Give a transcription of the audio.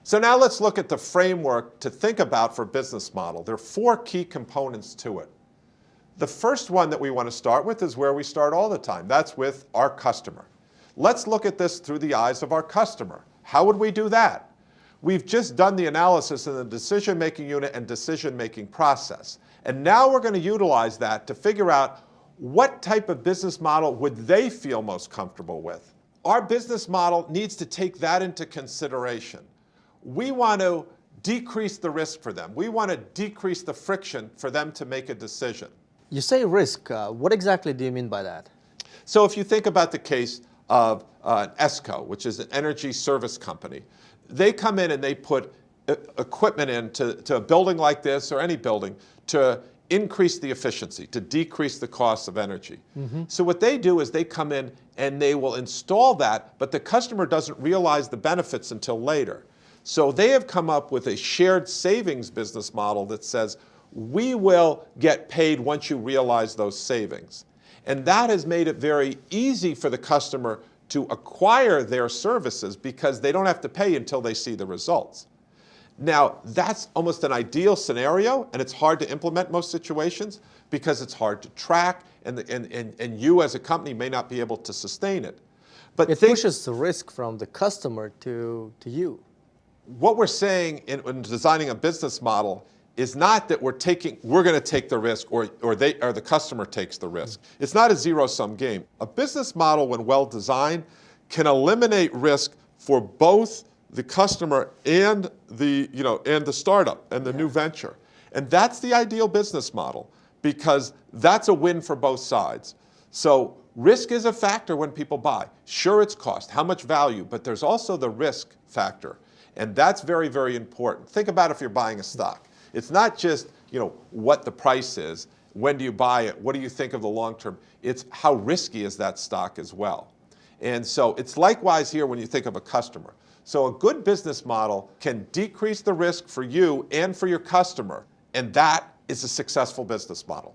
So now let's look at the framework to think about for business model. There are 4 key components to it. The first one that we want to start with is where we start all the time. That's with our customer. Let's look at this through the eyes of our customer. How would we do that? We've just done the analysis in the decision-making unit and decision-making process. And now we're going to utilize that to figure out what type of business model would they feel most comfortable with. Our business model needs to take that into consideration. We want to decrease the risk for them. We want to decrease the friction for them to make a decision. You say risk. What exactly do you mean by that? So if you think about the case of an ESCO, which is an energy service company, they come in and they put equipment into a building like this or any building to increase the efficiency, to decrease the cost of energy. So what they do is they come in and they will install that, but the customer doesn't realize the benefits until later. So they have come up with a shared savings business model that says, we will get paid once you realize those savings. And that has made it very easy for the customer to acquire their services because they don't have to pay until they see the results. Now, that's almost an ideal scenario, and it's hard to implement most situations because it's hard to track, and you as a company may not be able to sustain it. But it pushes the risk from the customer to you. What we're saying in designing a business model is not that we're going to take the risk or the customer takes the risk. It's not a zero-sum game. A business model, when well designed, can eliminate risk for both the customer and the startup and the new venture. And that's the ideal business model because that's a win for both sides. So risk is a factor when people buy. Sure, it's cost, how much value, but there's also the risk factor. And that's very, very important. Think about if you're buying a stock. It's not just what the price is, when do you buy it, what do you think of the long term. It's how risky is that stock as well. And so it's likewise here when you think of a customer. So a good business model can decrease the risk for you and for your customer, and that is a successful business model.